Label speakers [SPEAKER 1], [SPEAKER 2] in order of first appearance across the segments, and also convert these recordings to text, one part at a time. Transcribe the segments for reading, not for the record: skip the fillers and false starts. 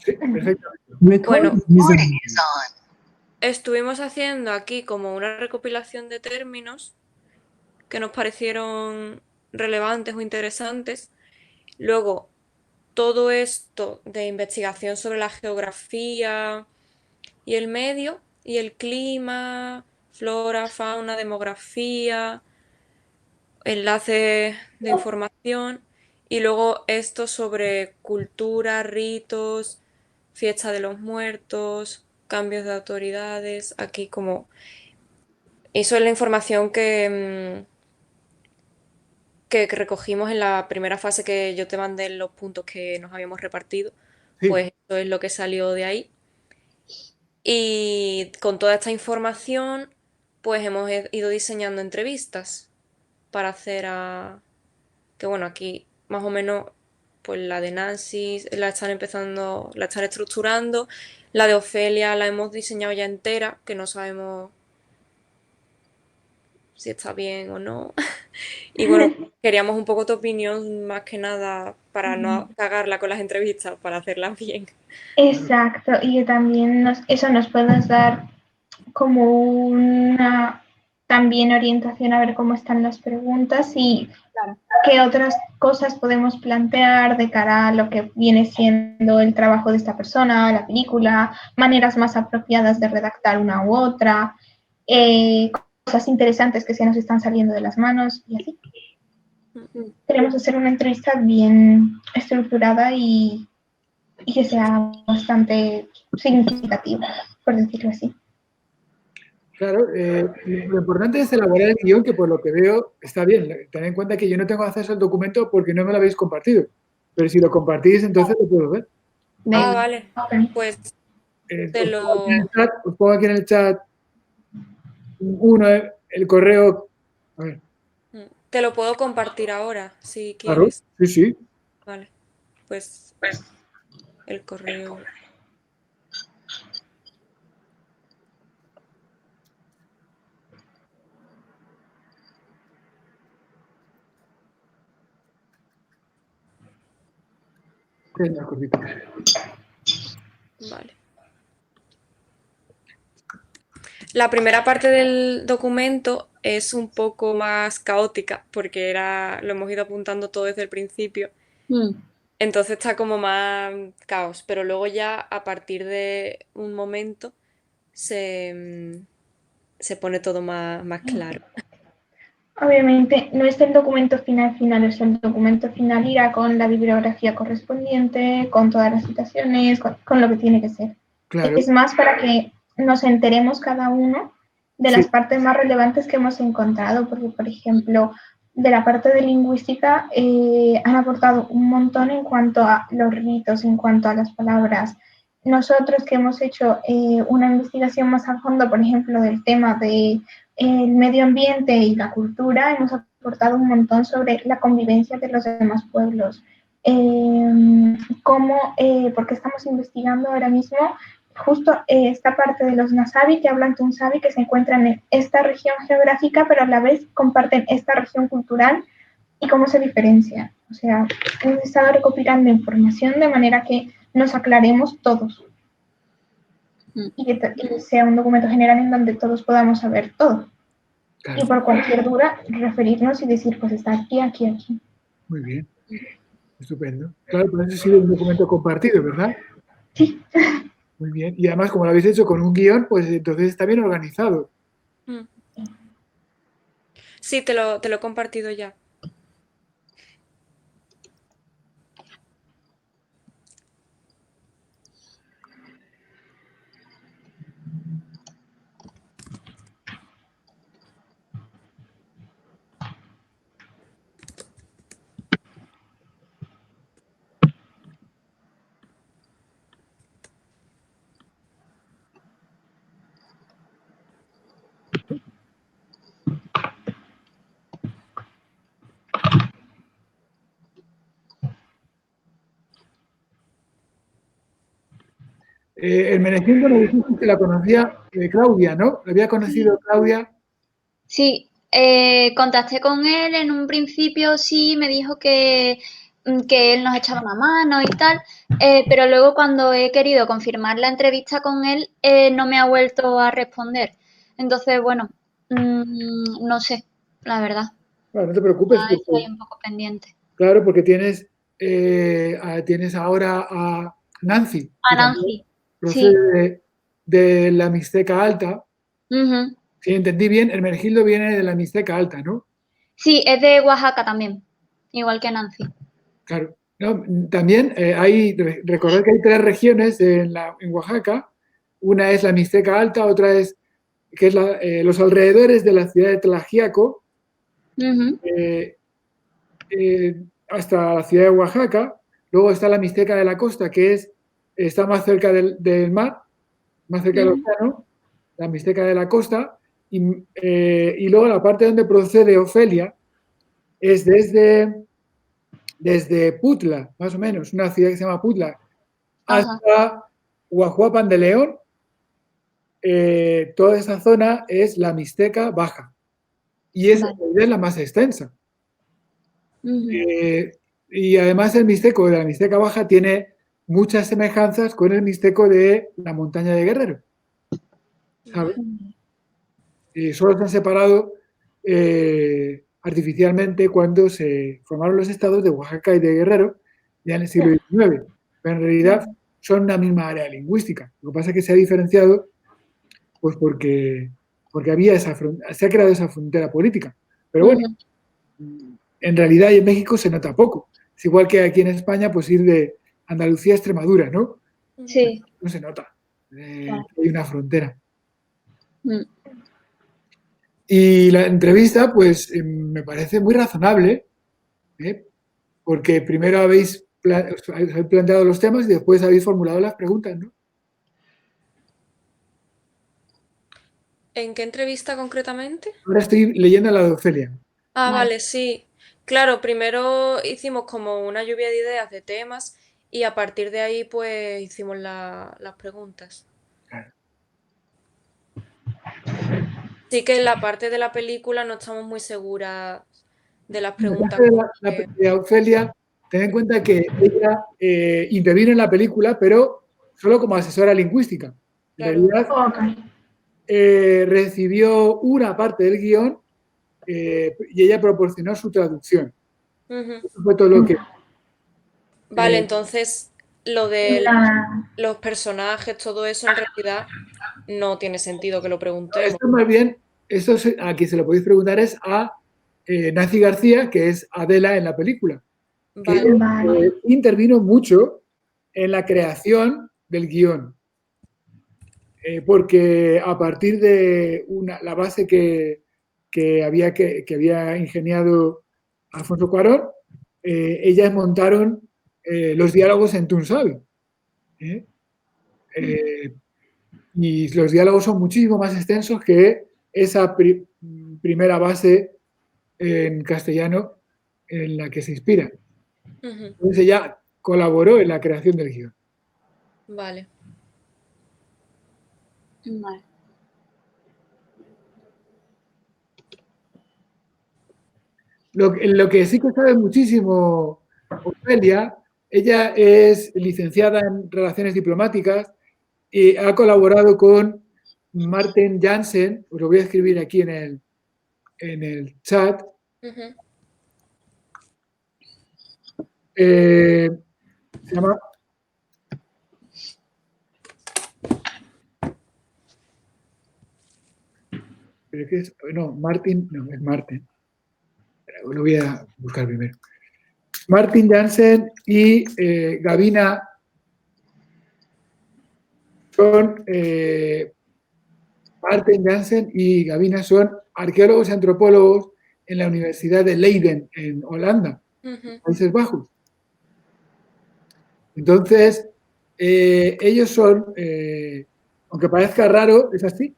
[SPEAKER 1] Sí, perfecto.
[SPEAKER 2] Bueno,
[SPEAKER 3] On.
[SPEAKER 2] estuvimos haciendo aquí como una recopilación de términos que nos parecieron relevantes o interesantes. Luego, todo esto de investigación sobre la geografía y el medio y el clima, flora, fauna, demografía, enlaces de información y luego esto sobre cultura, ritos, fiesta de los muertos, cambios de autoridades, aquí como... Eso es la información que recogimos en la primera fase que yo te mandé los puntos que nos habíamos repartido,
[SPEAKER 1] Sí,
[SPEAKER 2] pues eso es lo que salió de ahí. Y con toda esta información, pues hemos ido diseñando entrevistas para hacer a... Que bueno, aquí más o menos, pues la de Nancy la están empezando, la están estructurando. La de Ofelia la hemos diseñado ya entera, que no sabemos si está bien o no. Y bueno, queríamos un poco tu opinión, más que nada, para no cagarla con las entrevistas, para hacerlas bien.
[SPEAKER 4] Exacto, y que también eso nos puede dar como una también orientación a ver cómo están las preguntas y qué otras cosas podemos plantear de cara a lo que viene siendo el trabajo de esta persona, la película, maneras más apropiadas de redactar una u otra, eh, cosas interesantes que se nos están saliendo de las manos y así. Queremos hacer una entrevista bien estructurada y que sea bastante significativa, por decirlo así.
[SPEAKER 1] claro. Lo importante es elaborar el guión, que por lo que veo está bien. Ten en cuenta que yo no tengo acceso al documento porque no me lo habéis compartido. Pero si lo compartís, entonces lo puedo ver.
[SPEAKER 2] Ah, vale. Pues te lo,
[SPEAKER 1] Os pongo aquí en el chat el correo. A ver,
[SPEAKER 2] te lo puedo compartir ahora, si
[SPEAKER 1] claro,
[SPEAKER 2] quieres.
[SPEAKER 1] sí, sí.
[SPEAKER 2] Vale. Pues el correo.
[SPEAKER 1] Venga, cortito.
[SPEAKER 2] Vale. La primera parte del documento es un poco más caótica porque lo hemos ido apuntando todo desde el principio. Entonces está como más caos, pero luego ya a partir de un momento se pone todo más claro.
[SPEAKER 4] Obviamente no es el documento final, es el documento final irá con la bibliografía correspondiente, con todas las citaciones, con lo que tiene que ser.
[SPEAKER 1] Claro,
[SPEAKER 4] Es más para que nos enteremos cada uno de
[SPEAKER 1] sí,
[SPEAKER 4] las partes más relevantes que hemos encontrado, porque, por ejemplo, de la parte de lingüística han aportado un montón en cuanto a los ritos, en cuanto a las palabras. Nosotros que hemos hecho una investigación más a fondo, por ejemplo, del tema de el medio ambiente y la cultura, hemos aportado un montón sobre la convivencia de los demás pueblos. Porque estamos investigando ahora mismo justo esta parte de los Nasabi, que hablan Tunsabi, que se encuentran en esta región geográfica, pero a la vez comparten esta región cultural y cómo se diferencian. O sea, hemos estado recopilando información de manera que nos aclaremos todos y que sea un documento general en donde todos podamos saber todo.
[SPEAKER 1] claro.
[SPEAKER 4] Y por cualquier duda, referirnos y decir, pues está aquí, aquí, aquí.
[SPEAKER 1] Muy bien. Estupendo. Claro, por eso ha sido un documento compartido, ¿verdad?
[SPEAKER 4] Sí.
[SPEAKER 1] Muy bien. Y además, como lo habéis hecho con un guión, pues entonces está bien organizado.
[SPEAKER 2] Mm. Sí, te lo he compartido ya.
[SPEAKER 1] El Menecindo me dijiste que la conocía Claudia, ¿no? ¿La había conocido Claudia?
[SPEAKER 3] Sí, contacté con él en un principio, sí, me dijo que él nos echaba una mano y tal, pero luego cuando he querido confirmar la entrevista con él, no me ha vuelto a responder. Entonces, bueno, no sé, la verdad.
[SPEAKER 1] Bueno, no te preocupes,
[SPEAKER 3] Ya
[SPEAKER 1] porque,
[SPEAKER 3] estoy un poco pendiente.
[SPEAKER 1] claro, porque tienes ahora a Nancy,
[SPEAKER 3] A
[SPEAKER 1] que también
[SPEAKER 3] Nancy, sí.
[SPEAKER 1] procede de la Mixteca Alta.
[SPEAKER 3] Ujú.
[SPEAKER 1] Si entendí bien, Hermenegildo viene de la Mixteca Alta, ¿no?
[SPEAKER 3] Sí, es de Oaxaca también, igual que Nancy.
[SPEAKER 1] Claro. No, también recordad que hay 3 regiones en Oaxaca. Una es la Mixteca Alta, otra es que es los alrededores de la ciudad de Tlaxiaco,
[SPEAKER 3] Ujú.
[SPEAKER 1] hasta la ciudad de Oaxaca. Luego está la Mixteca de la Costa, está más cerca del mar, más cerca del
[SPEAKER 3] Ujú.
[SPEAKER 1] océano, la Mixteca de la Costa. Y luego la parte donde procede Ofelia es desde Putla, más o menos, una ciudad que se llama Putla,
[SPEAKER 3] Ajá.
[SPEAKER 1] hasta Huajuapan de León. Toda esa zona es la Mixteca Baja y es
[SPEAKER 3] Vale.
[SPEAKER 1] la más extensa.
[SPEAKER 3] Ujú.
[SPEAKER 1] Y además el mixteco de la Mixteca Baja tiene muchas semejanzas con el mixteco de la montaña de Guerrero, ¿sabes? Y solo se han separado artificialmente cuando se formaron los estados de Oaxaca y de Guerrero, ya en el siglo XIX. Pero en realidad son una misma área lingüística. Lo que pasa es que se ha diferenciado pues porque se ha creado esa frontera política. Pero bueno,
[SPEAKER 3] Ujú.
[SPEAKER 1] en realidad en México se nota poco. Es igual que aquí en España, pues ir de Andalucía a Extremadura, ¿no?
[SPEAKER 3] Sí.
[SPEAKER 1] No se nota.
[SPEAKER 3] Claro.
[SPEAKER 1] Hay una frontera.
[SPEAKER 3] Mm.
[SPEAKER 1] Y la entrevista, pues me parece muy razonable, ¿eh? Porque primero habéis planteado los temas y después habéis formulado las preguntas, ¿no?
[SPEAKER 2] ¿En qué entrevista concretamente?
[SPEAKER 1] Ahora estoy leyendo la de Ofelia.
[SPEAKER 2] Ah,
[SPEAKER 3] Vale.
[SPEAKER 2] vale, sí. Claro, primero hicimos como una lluvia de ideas de temas y a partir de ahí pues hicimos las preguntas.
[SPEAKER 1] Claro.
[SPEAKER 2] Sí que en la parte de la película no estamos muy seguras de las
[SPEAKER 1] En el
[SPEAKER 2] preguntas
[SPEAKER 1] caso
[SPEAKER 2] porque,
[SPEAKER 1] de Ofelia, ten en cuenta que ella intervino en la película, pero solo como asesora lingüística. En
[SPEAKER 2] claro.
[SPEAKER 1] realidad,
[SPEAKER 4] Ok.
[SPEAKER 1] recibió una parte del guión y ella proporcionó su traducción.
[SPEAKER 2] Ujú.
[SPEAKER 1] Eso fue todo lo que...
[SPEAKER 2] Vale,
[SPEAKER 1] eh,
[SPEAKER 2] entonces lo de
[SPEAKER 4] La-
[SPEAKER 2] los personajes, todo eso en realidad no tiene sentido que lo preguntemos.
[SPEAKER 1] esto más bien, a quien se lo podéis preguntar es a Nancy García, que es Adela en la película, que
[SPEAKER 2] Vale.
[SPEAKER 4] Vale.
[SPEAKER 1] intervino mucho en la creación del guión. Porque a partir de la base que había ingeniado Alfonso Cuarón, ellas montaron los diálogos en Tunsavi. ¿eh? Eh, y los diálogos son muchísimo más extensos que esa primera base en castellano en la que se inspira.
[SPEAKER 2] Ujú.
[SPEAKER 1] Entonces ella colaboró en la creación del guión.
[SPEAKER 2] Vale.
[SPEAKER 3] Vale.
[SPEAKER 1] Lo que sí que sabe muchísimo Ofelia, ella es licenciada en Relaciones Diplomáticas y ha colaborado con Martin Jansen, os lo voy a escribir aquí en el chat.
[SPEAKER 2] Ujú.
[SPEAKER 1] Se llama Martin, no, es Martin. Lo voy a buscar primero. Martin Jansen y Gavina son Martin Jansen y Gavina son arqueólogos y antropólogos en la Universidad de Leiden, en Holanda,
[SPEAKER 2] Ujú.
[SPEAKER 1] Países Bajos. Entonces, ellos son, aunque parezca raro, es así,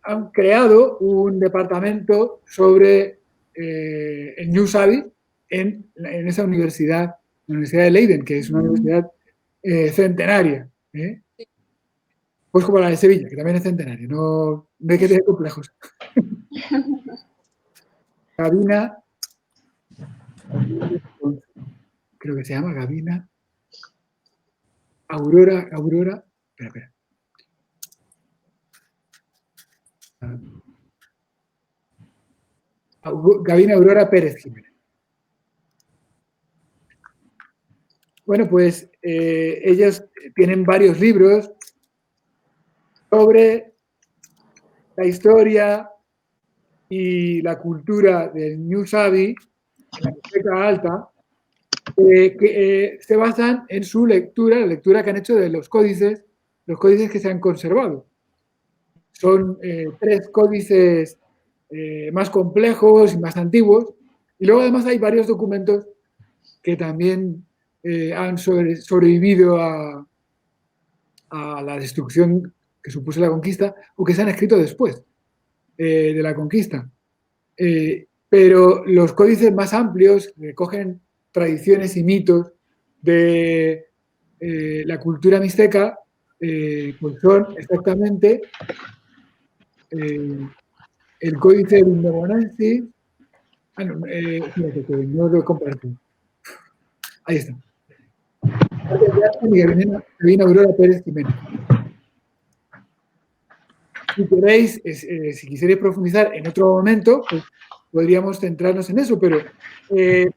[SPEAKER 1] han creado un departamento sobre el New Savvy en esa universidad, la Universidad de Leiden, que es una universidad centenaria. Pues como la de Sevilla, que también es centenaria, no hay que tener complejos. Gavina, creo que se llama Gavina, Aurora, espera. Gavina Aurora Pérez Jiménez. Bueno, pues ellos tienen varios libros sobre la historia y la cultura del New Sabi, en la Mixteca Alta, que se basan en su lectura, la lectura que han hecho de los códices que se han conservado. Son 3 códices más complejos y más antiguos, y luego además hay varios documentos que también han sobrevivido a la destrucción que supuso la conquista o que se han escrito después de la conquista. Pero los códices más amplios recogen tradiciones y mitos de la cultura mixteca, pues son exactamente el códice de Indomonense. Fíjate que no lo he compartido. Ahí está. Gavina Aurora Pérez Jiménez. Si queréis, si quisierais profundizar en otro momento, pues podríamos centrarnos en eso, pero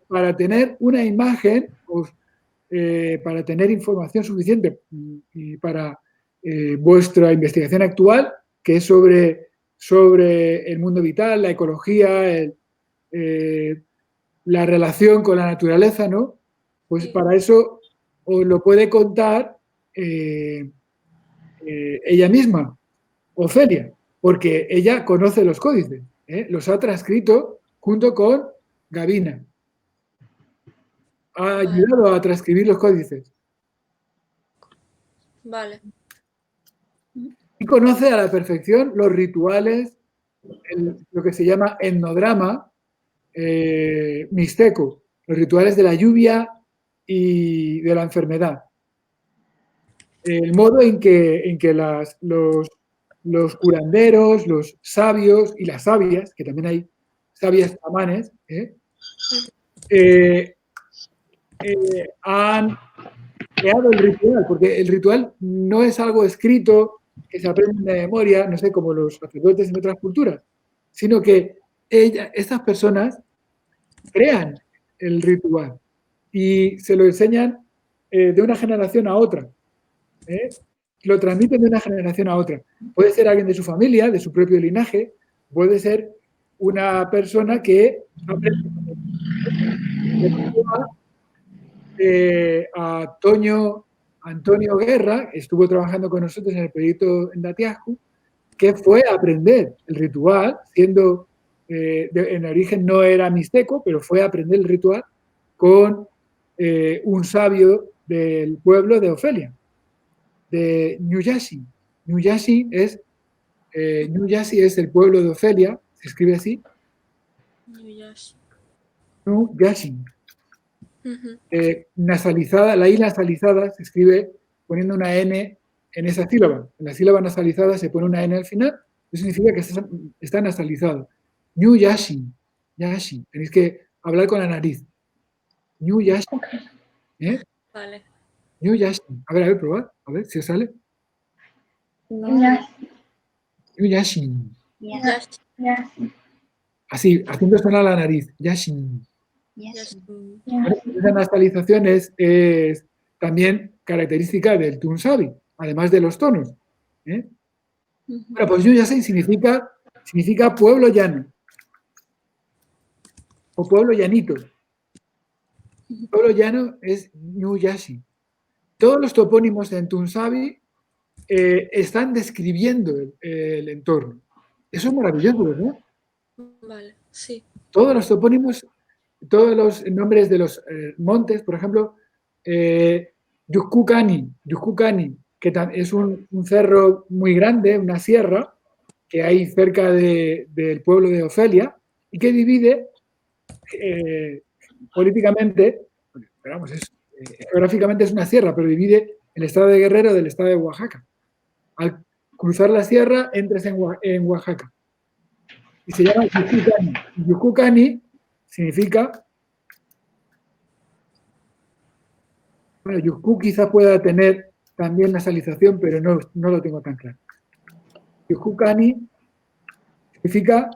[SPEAKER 1] para tener una imagen, pues, para tener información suficiente y para vuestra investigación actual, que es sobre el mundo vital, la ecología, la relación con la naturaleza, ¿no? Pues
[SPEAKER 2] Sí.
[SPEAKER 1] para eso os lo puede contar ella misma, Ofelia, porque ella conoce los códices, los ha transcrito junto con Gavina. Ha ayudado a transcribir los códices.
[SPEAKER 2] Vale.
[SPEAKER 1] Y conoce a la perfección los rituales, lo que se llama etnodrama mixteco, los rituales de la lluvia y de la enfermedad. El modo en que los curanderos, los sabios y las sabias, que también hay sabias chamanes, han creado el ritual, porque el ritual no es algo escrito que se aprende de memoria, no sé, como los sacerdotes en otras culturas, sino que estas personas crean el ritual y se lo enseñan de una generación a otra. Lo transmiten de una generación a otra. Puede ser alguien de su familia, de su propio linaje, puede ser una persona que aprende a Antonio Guerra, estuvo trabajando con nosotros en el proyecto en Datiascu, que fue a aprender el ritual, siendo en origen no era mixteco, pero fue a aprender el ritual con un sabio del pueblo de Ofelia, de Ñuyashi. Ñuyashi es el pueblo de Ofelia, se escribe así. Ñuyashi. Nasalizada, la I nasalizada se escribe poniendo una N en esa sílaba. En la sílaba nasalizada se pone una N al final, eso significa que está nasalizado. Ñuyashi. Yashi. Tenéis que hablar con la nariz. Ñuyashi.
[SPEAKER 2] Vale.
[SPEAKER 1] Ñuyashi. A ver, probad. A ver si os sale. Ñuyashi. Así, haciendo sonar la nariz. Yashi. Esa nasalización es también característica del Tunsabi, además de los tonos. Bueno, pues Ñuyashi significa pueblo llano o pueblo llanito. Pueblo llano es Ñuyashi. Todos los topónimos en Tunsabi están describiendo el entorno. Eso es maravilloso, ¿verdad?
[SPEAKER 2] Vale, sí.
[SPEAKER 1] Todos los topónimos, todos los nombres de los montes, por ejemplo, Yuskukani, que es un cerro muy grande, una sierra, que hay cerca del pueblo de Ofelia, y que divide políticamente, esperamos, geográficamente es una sierra, pero divide el estado de Guerrero del estado de Oaxaca. Al cruzar la sierra, entras en Oaxaca. y se llama Yuhukani. Yuhukani significa, bueno, Yuhu quizá pueda tener también nasalización, pero no lo tengo tan claro. Yuhukani significa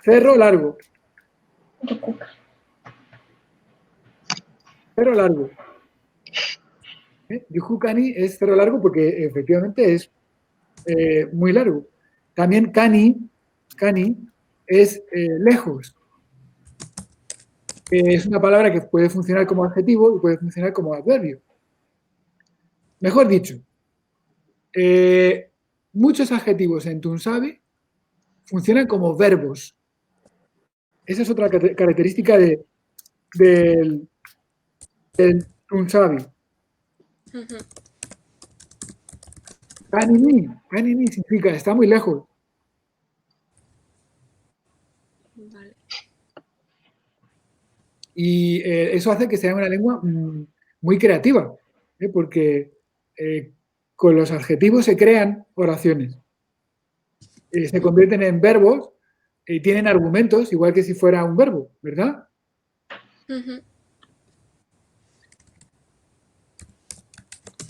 [SPEAKER 1] cerro largo. Cerro largo. Yuhukani es cerro largo porque efectivamente es muy largo. También kani es lejos. Es una palabra que puede funcionar como adjetivo y puede funcionar como adverbio. Mejor dicho, muchos adjetivos en Tunsavi funcionan como verbos. Esa es otra característica del Tunsavi. Kanini significa está muy lejos.
[SPEAKER 2] Vale.
[SPEAKER 1] Y eso hace que sea una lengua muy creativa, porque con los adjetivos se crean oraciones. Se convierten en verbos y tienen argumentos, igual que si fuera un verbo, ¿verdad?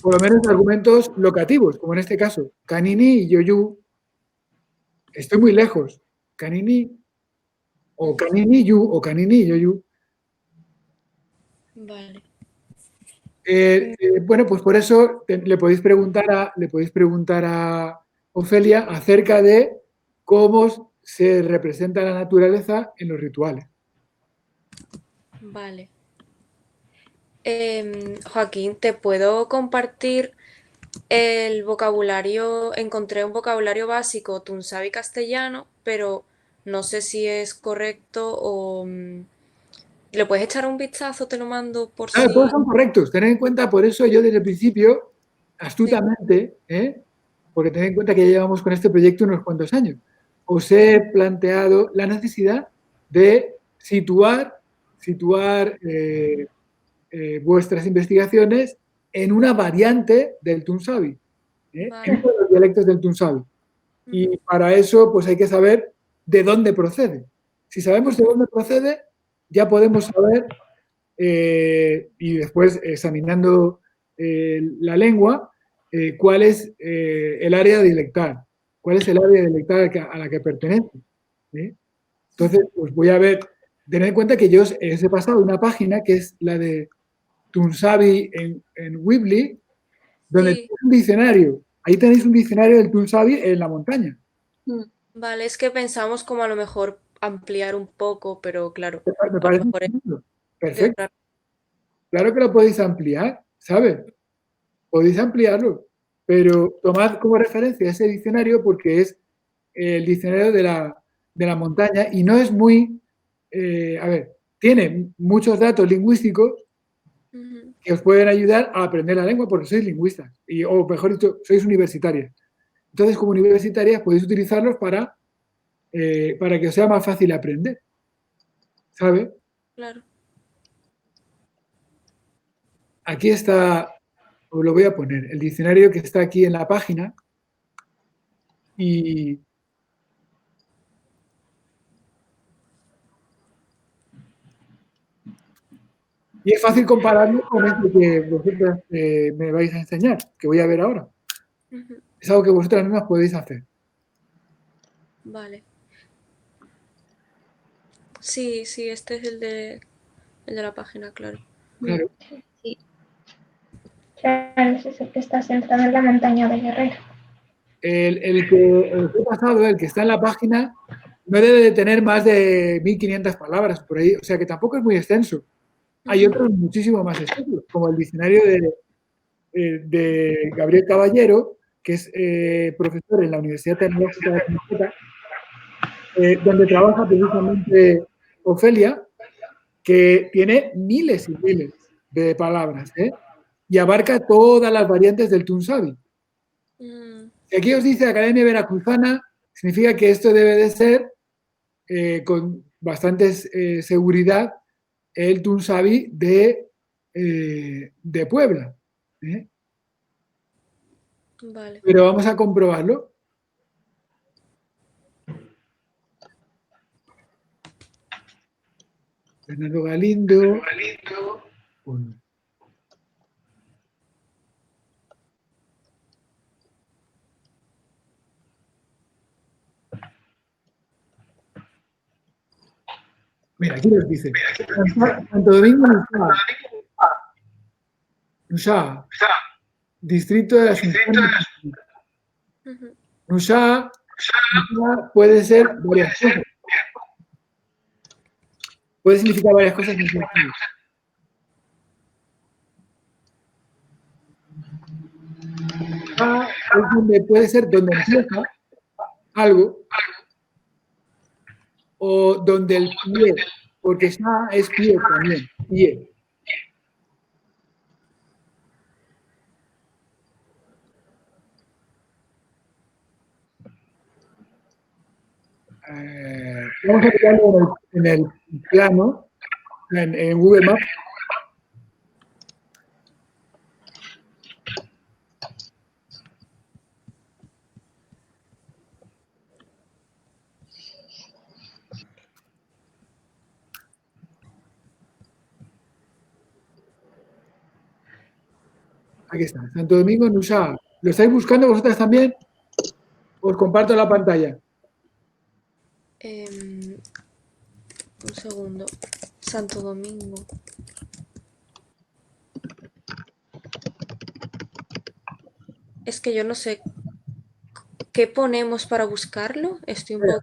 [SPEAKER 1] Por lo menos argumentos locativos, como en este caso. Kanini y yoyu. Estoy muy lejos. Kanini o kanini yu o kanini yoyu.
[SPEAKER 2] Vale.
[SPEAKER 1] Bueno, pues por eso le podéis preguntar a Ofelia acerca de cómo se representa la naturaleza en los rituales.
[SPEAKER 2] Vale. Joaquín, ¿te puedo compartir el vocabulario? Encontré un vocabulario básico tunsavi castellano, pero no sé si es correcto o... ¿Le puedes echar un vistazo? Te lo mando por si...
[SPEAKER 1] Todos son correctos. Tened en cuenta, por eso yo desde el principio, astutamente, porque tened en cuenta que ya llevamos con este proyecto unos cuantos años, os he planteado la necesidad de situar vuestras investigaciones en una variante del Tunsavi, en uno de los dialectos del Tunsavi. Y para eso, pues hay que saber de dónde procede. Si sabemos de dónde procede, ya podemos saber, y después examinando la lengua, cuál es el área dialectal, cuál es el área dialectal a la que pertenece. Entonces, pues voy a ver, tened en cuenta que yo os he pasado una página que es la de Tunsavi en Weebly, donde tenéis un diccionario. Ahí tenéis un diccionario del Tunsavi en la montaña.
[SPEAKER 2] Vale, es que pensamos como a lo mejor ampliar un poco, pero claro.
[SPEAKER 1] Me parece perfecto. Claro que lo podéis ampliar, ¿sabes? Podéis ampliarlo, pero tomad como referencia ese diccionario porque es el diccionario de la montaña y no es muy, a ver, tiene muchos datos lingüísticos que os pueden ayudar a aprender la lengua porque sois lingüistas, o mejor dicho, sois universitarias. Entonces, como universitarias podéis utilizarlos para que os sea más fácil aprender, ¿sabes?
[SPEAKER 2] Claro.
[SPEAKER 1] Aquí está, os lo voy a poner, el diccionario que está aquí en la página y es fácil compararlo con este que vosotras me vais a enseñar, que voy a ver ahora. Es algo que vosotras mismas podéis hacer.
[SPEAKER 2] Vale. Sí, este es el de la página, claro.
[SPEAKER 1] Claro.
[SPEAKER 3] Sí.
[SPEAKER 4] Claro, ese es el que está centrado en la montaña de Guerrero.
[SPEAKER 1] El que he pasado, el que está en la página, no debe de tener más de 1500 palabras por ahí, o sea que tampoco es muy extenso. Hay otros muchísimo más extensos, como el diccionario de Gabriel Caballero, que es profesor en la Universidad Tecnológica de Minnesota, donde trabaja precisamente Ofelia, que tiene miles y miles de palabras, y abarca todas las variantes del Tunsavi. Si aquí os dice Academia Veracruzana, significa que esto debe de ser con bastante seguridad el Tunsavi de Puebla.
[SPEAKER 2] Vale.
[SPEAKER 1] Pero vamos a comprobarlo. Bernardo Galindo. Uno. Mira, aquí nos dice. Santo Domingo, Nushá, distrito de Asunción. Nushá puede ser varias cosas. Puede significar varias cosas. Es donde puede ser donde empieza algo o donde el pie, porque Shá es pie también, pie. Vamos a aplicarlo en el plano, en Google Maps. Aquí está, Santo Domingo, Nushá. ¿Lo estáis buscando vosotras también? Os comparto la pantalla.
[SPEAKER 2] Un segundo. Santo Domingo. Es que yo no sé qué ponemos para buscarlo. Estoy un poco...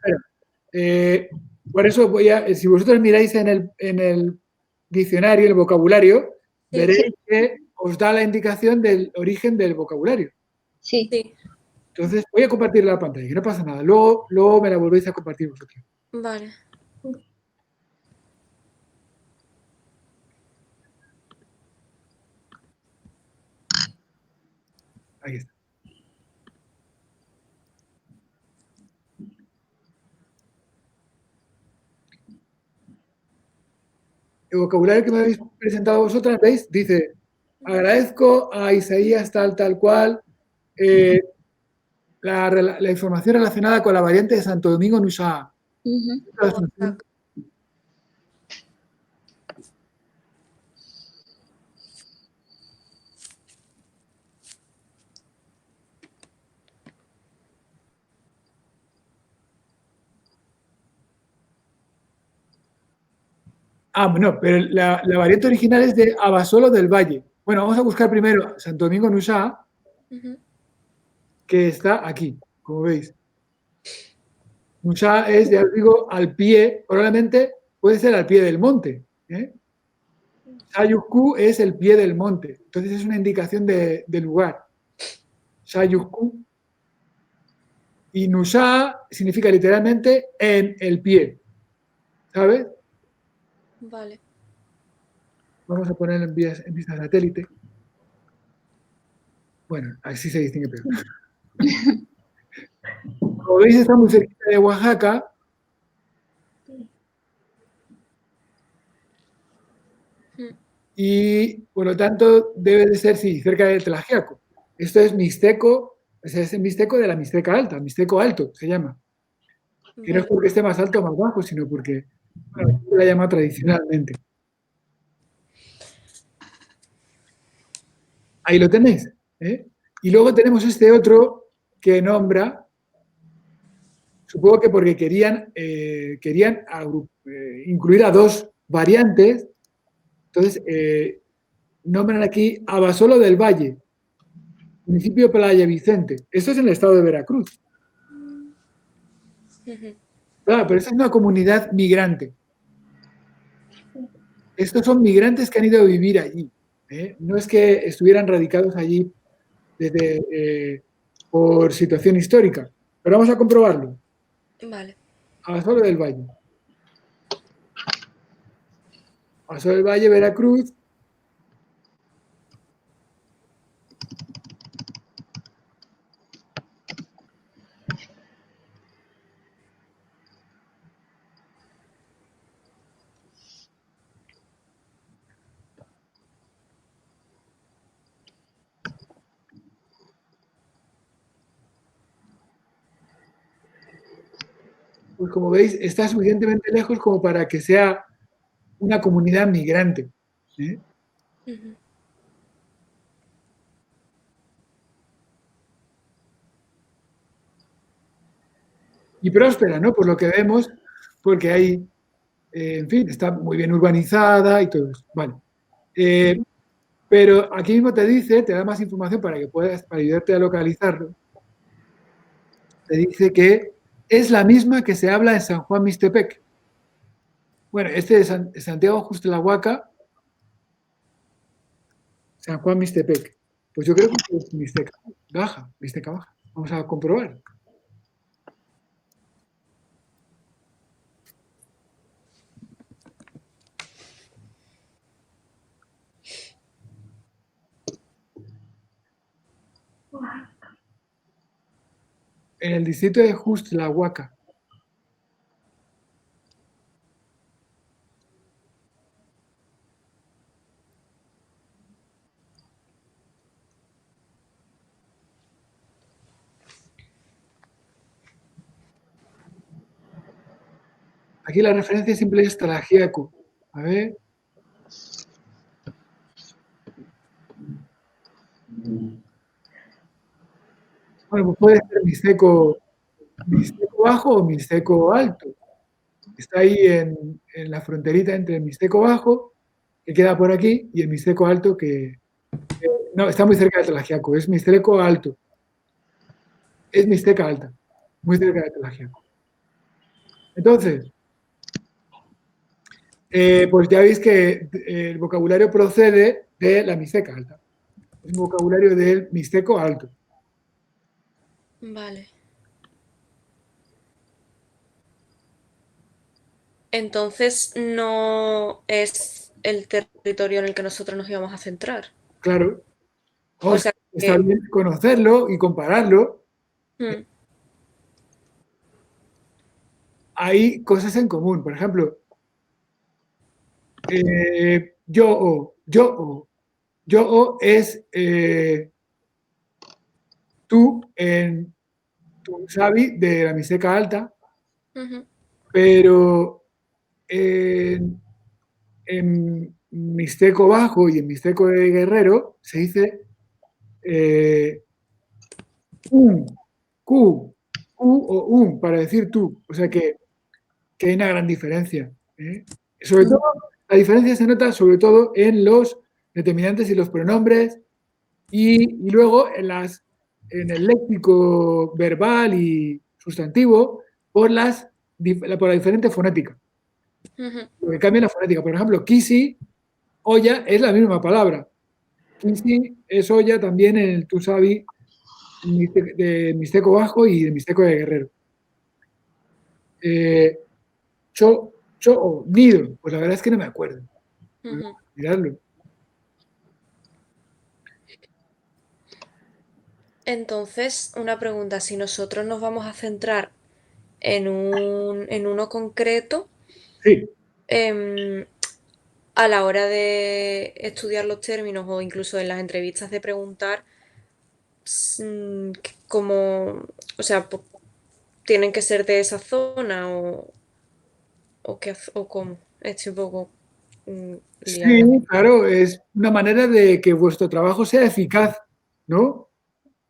[SPEAKER 1] Por eso si vosotros miráis en el diccionario, el vocabulario, sí, veréis que os da la indicación del origen del vocabulario.
[SPEAKER 3] Sí.
[SPEAKER 1] Entonces, voy a compartir la pantalla, que no pasa nada. Luego me la volvéis a compartir vosotros.
[SPEAKER 2] Vale.
[SPEAKER 1] Ahí está. El vocabulario que me habéis presentado vosotras, ¿veis? Dice, agradezco a Isaías tal cual la información relacionada con la variante de Santo Domingo Nushá. No, pero la variante original es de Abasolo del Valle. Bueno, vamos a buscar primero Santo Domingo Nushá, que está aquí, como veis. Nushá es, ya os digo, al pie, probablemente puede ser al pie del monte. Shayukku es el pie del monte, entonces es una indicación de lugar. Shayukku. Y Nushá significa literalmente en el pie, ¿sabes?
[SPEAKER 2] Vale.
[SPEAKER 1] Vamos a ponerlo en vista satélite. Bueno, así se distingue peor. Como veis, está muy cerca de Oaxaca. Y, por lo tanto, debe de ser, sí, cerca de Tlaxiaco. Esto es Mixteco, o sea, es el Mixteco de la Mixteca Alta, Mixteco Alto se llama. Que no es porque esté más alto o más bajo, sino porque se la llama tradicionalmente. Ahí lo tenéis. Y luego tenemos este otro que nombra, supongo que porque querían incluir a dos variantes, entonces nombran aquí Abasolo del Valle, municipio de Playa Vicente. Esto es en el estado de Veracruz. Claro, pero esta es una comunidad migrante. Estos son migrantes que han ido a vivir allí. No es que estuvieran radicados allí por situación histórica. Pero vamos a comprobarlo.
[SPEAKER 2] Vale.
[SPEAKER 1] Abasolo del Valle. Abasolo del Valle, Veracruz. Pues como veis, está suficientemente lejos como para que sea una comunidad migrante. ¿Eh?
[SPEAKER 2] Ujú.
[SPEAKER 1] Y próspera, ¿no? Por lo que vemos, porque hay, en fin, está muy bien urbanizada y todo eso. Vale. Pero aquí mismo te dice, te da más información para que puedas, para ayudarte a localizarlo. Te dice que es la misma que se habla en San Juan Mixtepec. Bueno, este es Santiago Justo-la-Huaca, San Juan Mixtepec. Pues yo creo que es Mixteca Baja, Mixteca Baja. Vamos a comprobar. En el distrito de Justo-la-Huaca. Aquí la referencia siempre es Talajiaco. A ver. Bueno, pues puede ser Mixteco Bajo o Mixteco Alto. Está ahí en la fronterita entre el Mixteco Bajo, que queda por aquí, y el Mixteco Alto, que no, está muy cerca de Talajiaco. Es Mixteco Alto. Es Mixteca Alta. Muy cerca de Talajiaco. Entonces, pues ya veis que el vocabulario procede de la Mixteca Alta. Es un vocabulario del Mixteco Alto.
[SPEAKER 2] Vale. Entonces no es el territorio en el que nosotros nos íbamos a centrar.
[SPEAKER 1] Claro.
[SPEAKER 2] O sea
[SPEAKER 1] Está
[SPEAKER 2] que,
[SPEAKER 1] bien conocerlo y compararlo. Hay cosas en común. Por ejemplo, yo es tú en tu sabi de la Mixteca Alta, pero en Mixteco Bajo y en Mixteco de Guerrero se dice Q o para decir tú. O sea que hay una gran diferencia. ¿Eh? Sobre todo, la diferencia se nota sobre todo en los determinantes y los pronombres y luego en el léxico verbal y sustantivo por la diferente fonética. Lo que cambia la fonética. Por ejemplo, kisi, olla, es la misma palabra. Kisi es olla también en el tusabi de Mixteco Bajo y de Mixteco de Guerrero. O nido, pues la verdad es que no me acuerdo. Mirarlo.
[SPEAKER 2] Entonces, una pregunta, si nosotros nos vamos a centrar en uno concreto,
[SPEAKER 1] Sí.
[SPEAKER 2] A la hora de estudiar los términos o incluso en las entrevistas de preguntar, como, o sea, tienen que ser de esa zona o cómo. Estoy un poco liada.
[SPEAKER 1] Sí, claro, es una manera de que vuestro trabajo sea eficaz, ¿no?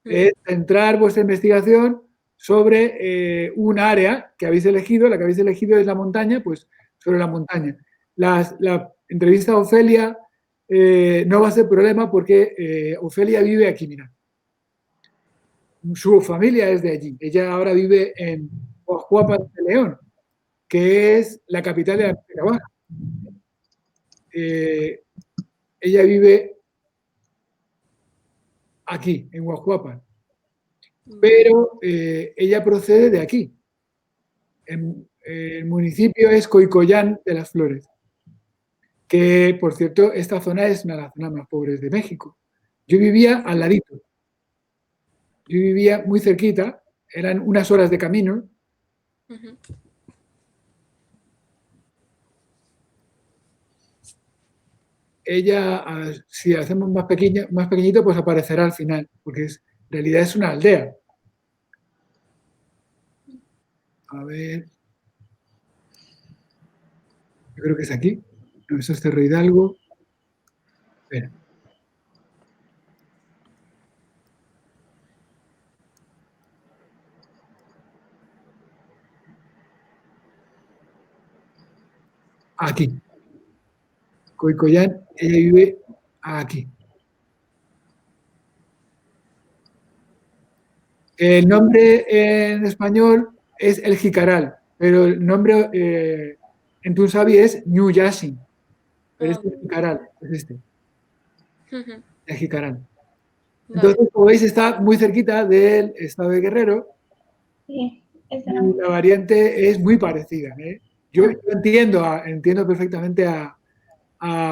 [SPEAKER 1] Es centrar vuestra investigación sobre un área que habéis elegido, la que habéis elegido es la montaña, pues sobre la montaña. La entrevista a Ofelia no va a ser problema porque Ofelia vive aquí, mira. Su familia es de allí. Ella ahora vive en Coahuapa de León, que es la capital de la Mixteca Baja. Ella vive aquí, en Guajuapan, pero ella procede de aquí. El municipio es Coicoyán de las Flores, que por cierto, esta zona es una de las zonas más pobres de México. Yo vivía al ladito, yo vivía muy cerquita, eran unas horas de camino. Ella, si hacemos más pequeña, más pequeñito, pues aparecerá al final, porque en realidad es una aldea. A ver, yo creo que es aquí. No, eso es Cerro Hidalgo. Espera. Aquí. Coicoyán, ella vive aquí. El nombre en español es El Jicaral, pero el nombre en Tunsavi es New Yashin. Pero este es El Jicaral, es este, El Jicaral. Entonces,
[SPEAKER 2] Vale.
[SPEAKER 1] como veis, está muy cerquita del estado de Guerrero
[SPEAKER 4] Sí,
[SPEAKER 1] y la variante es muy parecida. Yo entiendo perfectamente a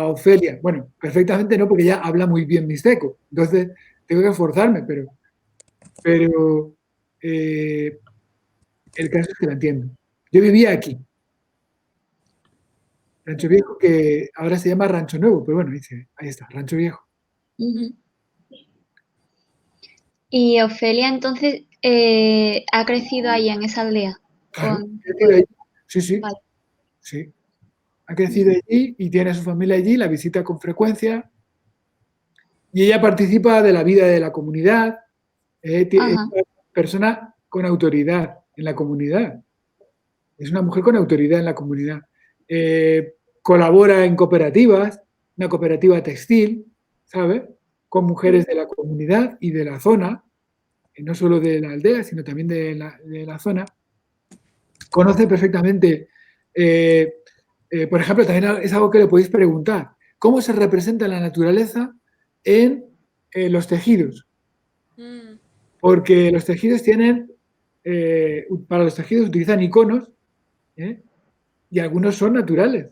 [SPEAKER 1] Ofelia. Bueno, perfectamente no, porque ella habla muy bien mixteco. Entonces, tengo que esforzarme, pero el caso es que la entiendo. Yo vivía aquí, Rancho Viejo, que ahora se llama Rancho Nuevo, pero bueno, dice, ahí está, Rancho Viejo.
[SPEAKER 3] Y Ofelia entonces ha crecido ahí en esa aldea.
[SPEAKER 1] Claro,
[SPEAKER 3] Con...
[SPEAKER 1] ha crecido allí. Sí, sí,
[SPEAKER 3] Vale.
[SPEAKER 1] sí. Ha crecido allí y tiene a su familia allí, la visita con frecuencia y ella participa de la vida de la comunidad. Es
[SPEAKER 3] Ajá.
[SPEAKER 1] una persona con autoridad en la comunidad. Es una mujer con autoridad en la comunidad. Colabora en cooperativas, una cooperativa textil, ¿sabe? Con mujeres de la comunidad y de la zona, no solo de la aldea, sino también de la zona. Conoce perfectamente, por ejemplo, también es algo que le podéis preguntar, ¿cómo se representa la naturaleza en los tejidos?
[SPEAKER 2] Mm,
[SPEAKER 1] Porque los tejidos tienen, para los tejidos utilizan iconos, ¿eh? Y algunos son naturales.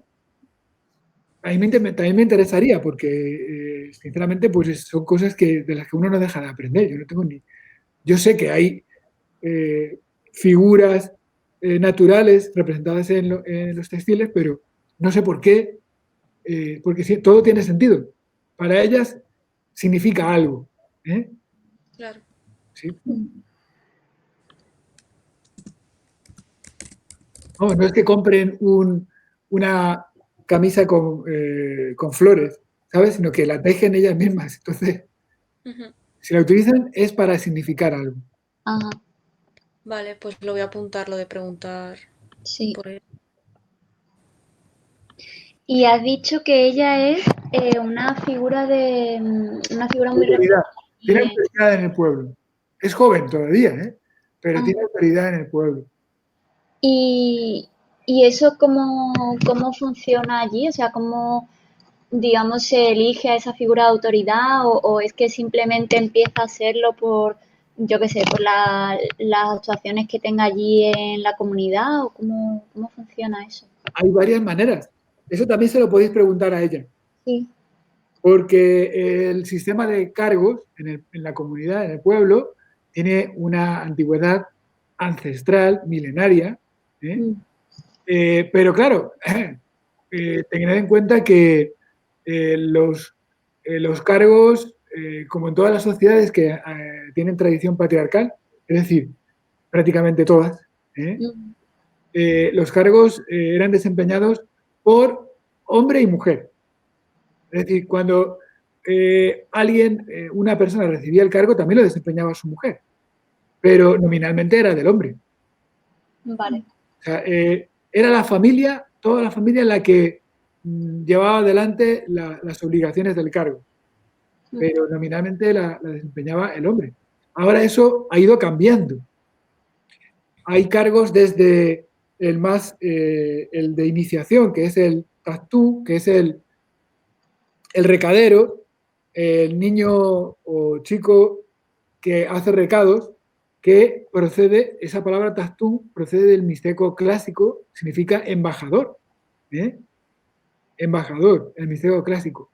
[SPEAKER 1] A mí también me interesaría porque, sinceramente, pues son cosas de las que uno no deja de aprender. Yo sé que hay figuras naturales representadas en los textiles, pero no sé por qué, porque sí, todo tiene sentido. Para ellas significa algo. ¿Eh?
[SPEAKER 2] claro.
[SPEAKER 1] ¿Sí? No, no es que compren una camisa con flores, ¿sabes? Sino que la tejen ellas mismas. Entonces,
[SPEAKER 2] Ujú.
[SPEAKER 1] si la utilizan es para significar algo.
[SPEAKER 3] Ajá.
[SPEAKER 2] Vale, pues lo voy a apuntar, lo de preguntar
[SPEAKER 3] Sí.
[SPEAKER 2] por él.
[SPEAKER 3] Y has dicho que ella es una figura una figura muy
[SPEAKER 1] Autoridad. Tiene
[SPEAKER 3] representativa.
[SPEAKER 1] autoridad en el pueblo. Es joven todavía, ¿eh? Pero
[SPEAKER 3] Ajá.
[SPEAKER 1] tiene autoridad en el pueblo.
[SPEAKER 3] Y, y eso cómo funciona allí, o sea, cómo, digamos, se elige a esa figura de autoridad o es que simplemente empieza a serlo por, yo qué sé, por las actuaciones que tenga allí en la comunidad o cómo funciona eso.
[SPEAKER 1] Hay varias maneras. Eso también se lo podéis preguntar a ella.
[SPEAKER 3] Sí.
[SPEAKER 1] Porque el sistema de cargos en la comunidad, en el pueblo, tiene una antigüedad ancestral, milenaria, ¿eh?
[SPEAKER 3] Mm.
[SPEAKER 1] Pero claro, tened en cuenta que los cargos, como en todas las sociedades que tienen tradición patriarcal, es decir, prácticamente todas, ¿eh?
[SPEAKER 3] Mm.
[SPEAKER 1] Los cargos eran desempeñados por hombre y mujer. Es decir, cuando una persona recibía el cargo, también lo desempeñaba su mujer, pero nominalmente era del hombre.
[SPEAKER 3] Vale.
[SPEAKER 1] O sea, era la familia, toda la familia la que llevaba adelante las obligaciones del cargo, pero nominalmente la desempeñaba el hombre. Ahora eso ha ido cambiando. Hay cargos desde el de iniciación, que es el tastú, que es el recadero, el niño o chico que hace recados, que procede, esa palabra tastú procede del mixteco clásico, significa embajador. ¿Eh? Embajador, el mixteco clásico.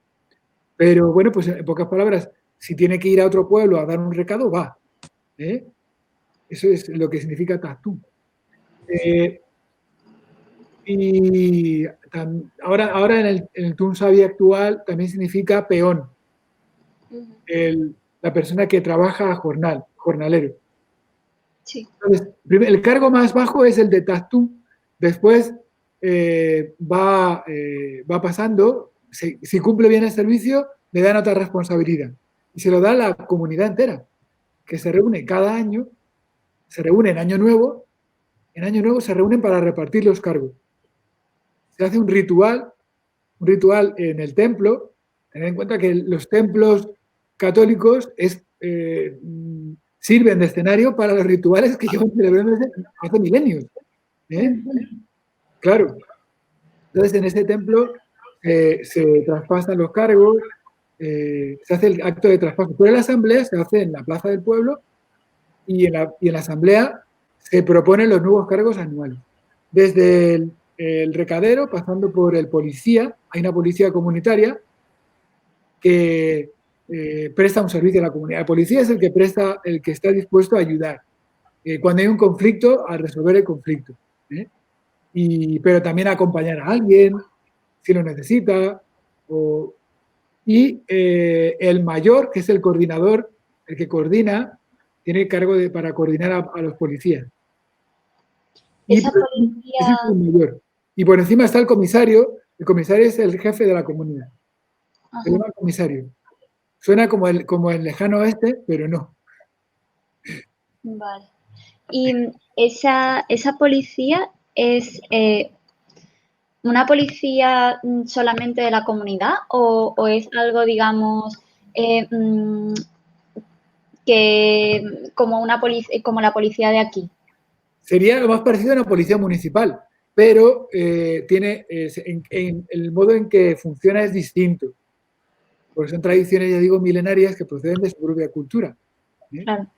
[SPEAKER 1] Pero bueno, pues en pocas palabras, si tiene que ir a otro pueblo a dar un recado, va. ¿Eh? Eso es lo que significa tastú. Y ahora en el Tunsavi actual también significa peón, la persona que trabaja jornalero.
[SPEAKER 3] Sí.
[SPEAKER 1] Entonces, el cargo más bajo es el de tastú, después va pasando, si cumple bien el servicio, le dan otra responsabilidad. Y se lo da a la comunidad entera, que se reúne cada año, se reúne en Año Nuevo se reúnen para repartir los cargos. Se hace un ritual en el templo. Tened en cuenta que los templos católicos sirven de escenario para los rituales que llevan celebrando hace milenios. Claro. Entonces, en ese templo se traspasan los cargos, se hace el acto de traspaso. Pero la asamblea se hace en la plaza del pueblo y en la asamblea se proponen los nuevos cargos anuales. Desde el recadero, pasando por el policía, hay una policía comunitaria que presta un servicio a la comunidad. El policía es el que está dispuesto a ayudar cuando hay un conflicto, a resolver el conflicto. Pero también a acompañar a alguien si lo necesita. Y el mayor, que es el coordinador, el que coordina, tiene el cargo para coordinar a los policías.
[SPEAKER 3] Esa policía...
[SPEAKER 1] Es el mayor. Y por encima está el comisario. El comisario es el jefe de la comunidad. Se llama comisario. Suena como el lejano oeste, pero no.
[SPEAKER 3] Vale. ¿Y esa policía es una policía solamente de la comunidad o es algo, digamos, que como la policía de aquí?
[SPEAKER 1] Sería lo más parecido a una policía municipal, pero el modo en que funciona es distinto. Porque son tradiciones, ya digo, milenarias que proceden de su propia cultura.
[SPEAKER 3] Claro.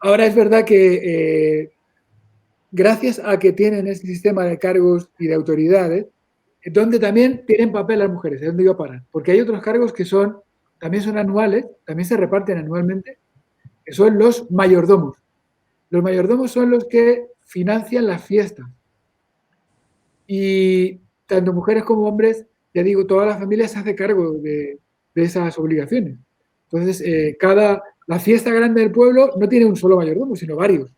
[SPEAKER 1] Ahora es verdad que gracias a que tienen este sistema de cargos y de autoridades, donde también tienen papel las mujeres, es donde iba a parar. Porque hay otros cargos que también son anuales, también se reparten anualmente, que son los mayordomos. Los mayordomos son los que financian las fiestas. Y tanto mujeres como hombres, ya digo, toda la familia se hace cargo de esas obligaciones. Entonces, la fiesta grande del pueblo no tiene un solo mayordomo, sino varios.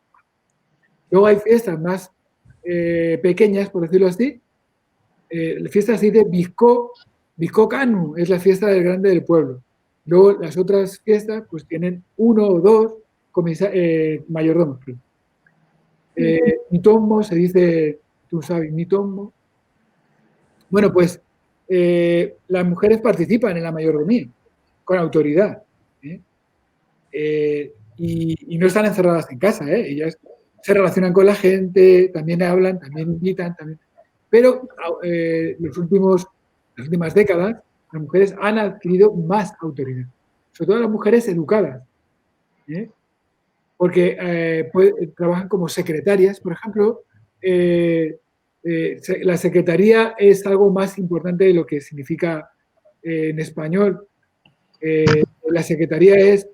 [SPEAKER 1] Luego hay fiestas más pequeñas, por decirlo así. La fiesta así de Bizkó Kanu, es la fiesta del grande del pueblo. Luego las otras fiestas pues tienen uno o dos mayordomos. Mitombo, se dice, tú sabes, mitombo. Bueno, pues las mujeres participan en la mayordomía, con autoridad. Y no están encerradas en casa, ellas se relacionan con la gente, también hablan, también invitan, también. Pero las últimas décadas, las mujeres han adquirido más autoridad, sobre todo las mujeres educadas, porque trabajan como secretarias, por ejemplo. La secretaría es algo más importante de lo que significa en español. La secretaría es,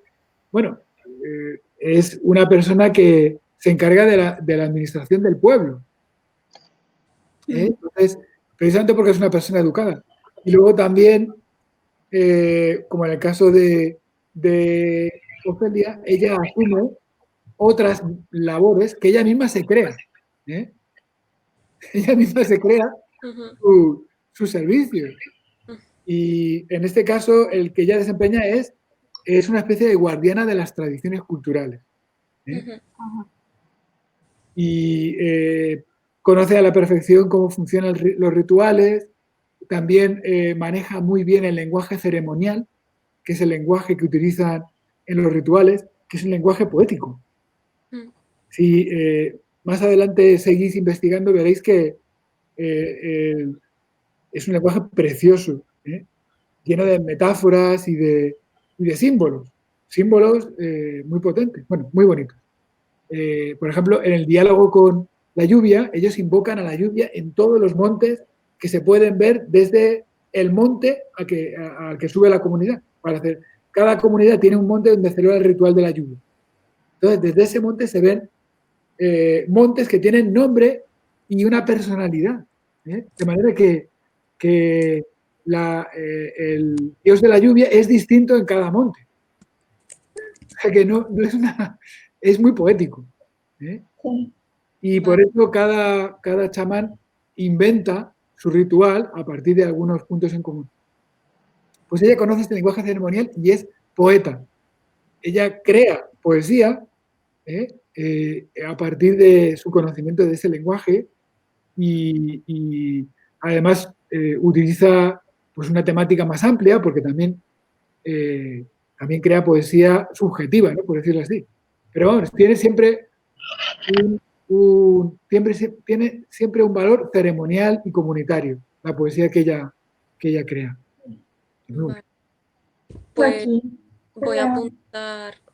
[SPEAKER 1] es una persona que se encarga de la administración del pueblo. Entonces, precisamente porque es una persona educada. Y luego también, como en el caso de Ofelia, ella asume otras labores que ella misma se crea. Ella misma se crea su servicio. Y en este caso, el que ella desempeña es una especie de guardiana de las tradiciones culturales. Y conoce a la perfección cómo funcionan los rituales, también maneja muy bien el lenguaje ceremonial, que es el lenguaje que utilizan en los rituales, que es un lenguaje poético. Si más adelante seguís investigando, veréis que es un lenguaje precioso, lleno de metáforas y de símbolos muy potentes, muy bonitos. Por ejemplo, en el diálogo con la lluvia, ellos invocan a la lluvia en todos los montes que se pueden ver desde el monte al que sube la comunidad. Cada comunidad tiene un monte donde celebra el ritual de la lluvia. Entonces, desde ese monte se ven montes que tienen nombre y una personalidad. De manera que el dios de la lluvia es distinto en cada monte. O sea que no es muy poético. Sí. Y por eso cada chamán inventa su ritual a partir de algunos puntos en común. Pues ella conoce este lenguaje ceremonial y es poeta. Ella crea poesía a partir de su conocimiento de ese lenguaje y además utiliza pues, una temática más amplia porque también crea poesía subjetiva, ¿no? Por decirlo así. Pero vamos, tiene siempre tiene siempre un valor ceremonial y comunitario, la poesía que ella crea.
[SPEAKER 2] Vale. Pues
[SPEAKER 4] Aquí,
[SPEAKER 2] voy a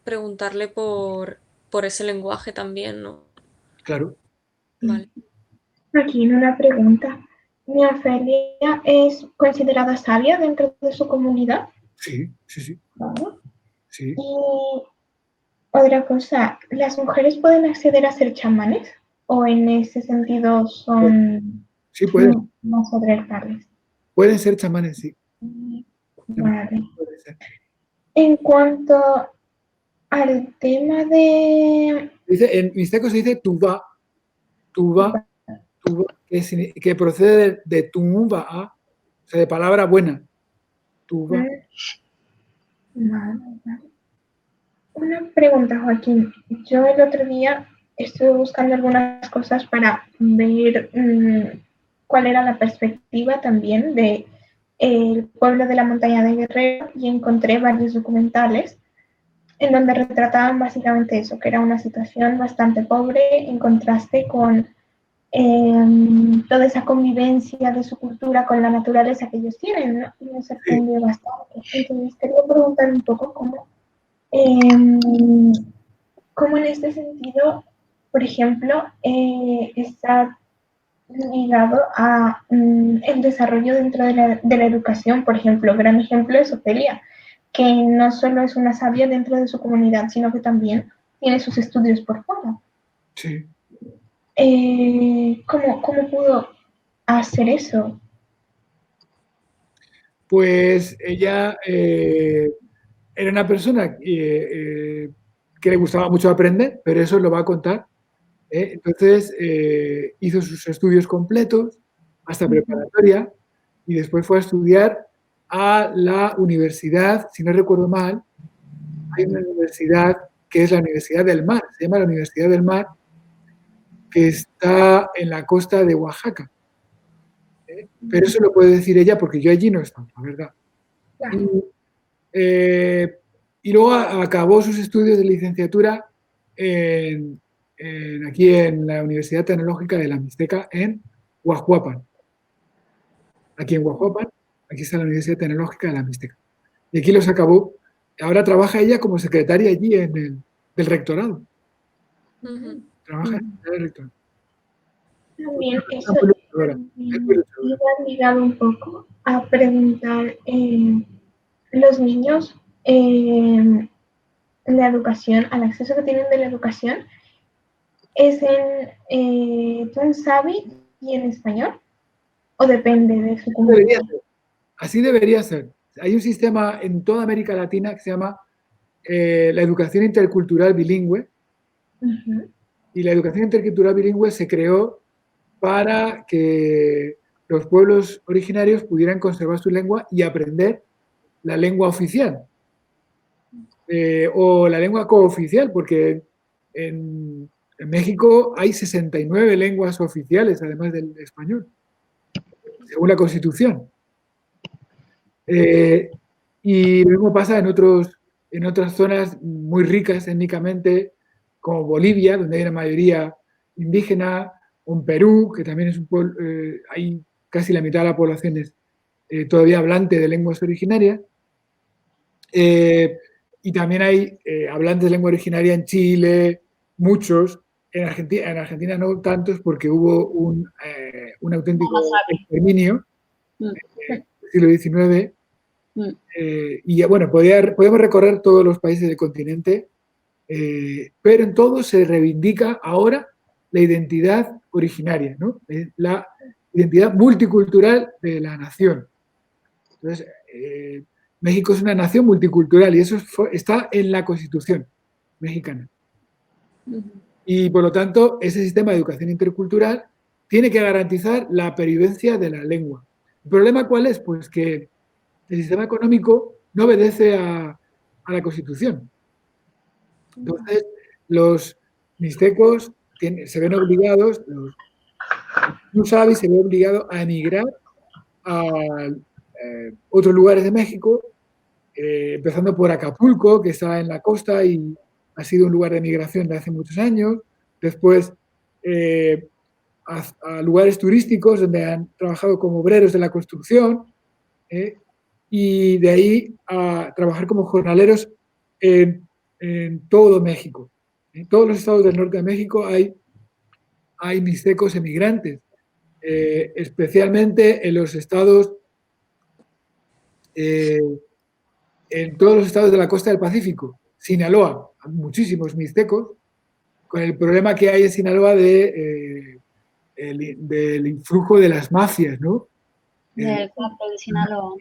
[SPEAKER 2] preguntarle por ese lenguaje también, ¿no?
[SPEAKER 1] Claro.
[SPEAKER 2] Vale.
[SPEAKER 4] aquí una pregunta. ¿Mi Ofelia es considerada sabia dentro de su comunidad?
[SPEAKER 1] Sí, sí, sí.
[SPEAKER 4] ¿No?
[SPEAKER 1] Sí.
[SPEAKER 4] Y otra cosa, ¿las mujeres pueden acceder a ser chamanes? ¿O en ese sentido son
[SPEAKER 1] Sí, pueden.
[SPEAKER 4] más orientales?
[SPEAKER 1] Pueden ser chamanes, sí.
[SPEAKER 4] Vale.
[SPEAKER 1] Puede ser.
[SPEAKER 4] En cuanto al tema de...
[SPEAKER 1] Dice, en mixteco se dice tuba, que procede de tumba, o sea, de palabra buena. Tuba.
[SPEAKER 4] Vale, vale. Una pregunta, Joaquín. Yo el otro día estuve buscando algunas cosas para ver cuál era la perspectiva también de el pueblo de la montaña de Guerrero y encontré varios documentales en donde retrataban básicamente eso, que era una situación bastante pobre en contraste con toda esa convivencia de su cultura con la naturaleza que ellos tienen, ¿no? Y me sorprendió bastante. Entonces quería preguntar un poco cómo en este sentido, por ejemplo, está ligado a el desarrollo dentro de la educación. Por ejemplo, gran ejemplo es Ofelia, que no solo es una sabia dentro de su comunidad, sino que también tiene sus estudios por fuera.
[SPEAKER 1] Sí.
[SPEAKER 4] ¿Cómo pudo hacer eso?
[SPEAKER 1] Pues ella era una persona que le gustaba mucho aprender, pero eso lo va a contar. Entonces hizo sus estudios completos hasta preparatoria y después fue a estudiar a la universidad, si no recuerdo mal, hay una universidad que es la Universidad del Mar, se llama la Universidad del Mar, que está en la costa de Oaxaca. Pero eso lo puede decir ella porque yo allí no estaba, la verdad. Y luego acabó sus estudios de licenciatura aquí en la Universidad Tecnológica de la Mixteca en Huajuapan. Aquí en Huajuapan, aquí está la Universidad Tecnológica de la Mixteca. Y aquí los acabó. Ahora trabaja ella como secretaria allí del rectorado. Trabaja en el rectorado.
[SPEAKER 4] También eso iba ligado un poco a preguntar los niños la educación, al acceso que tienen de la educación, ¿es en Punjabi y en español? ¿O depende de su comunidad?
[SPEAKER 1] Así debería ser. Hay un sistema en toda América Latina que se llama la educación intercultural bilingüe. Y la educación intercultural bilingüe se creó para que los pueblos originarios pudieran conservar su lengua y aprender la lengua oficial. O la lengua cooficial, porque en México hay 69 lenguas oficiales, además del español, según la Constitución. Y lo mismo pasa en otras zonas muy ricas étnicamente, como Bolivia, donde hay una mayoría indígena, o en Perú, que también es un pueblo, hay casi la mitad de la población es todavía hablante de lenguas originarias. Y también hay hablantes de lengua originaria en Chile, muchos. En Argentina no tantos porque hubo un auténtico exterminio en el siglo XIX. Y bueno, podemos recorrer todos los países del continente, pero en todos se reivindica ahora la identidad originaria, ¿no? La identidad multicultural de la nación. Entonces, México es una nación multicultural y eso está en la Constitución mexicana. Y por lo tanto, ese sistema de educación intercultural tiene que garantizar la pervivencia de la lengua. ¿El problema cuál es? Pues que el sistema económico no obedece a la Constitución. Entonces, los mixtecos se ven obligados, los Nusabi se ven obligados a emigrar a otros lugares de México, empezando por Acapulco, que está en la costa y ha sido un lugar de migración de hace muchos años. Después, a lugares turísticos donde han trabajado como obreros de la construcción, y de ahí a trabajar como jornaleros en todo México. En todos los estados del norte de México hay mixtecos emigrantes, especialmente en los estados, en todos los estados de la costa del Pacífico. Sinaloa, muchísimos mixtecos, con el problema que hay en Sinaloa del influjo de las mafias, ¿no?
[SPEAKER 3] Del campo de Sinaloa.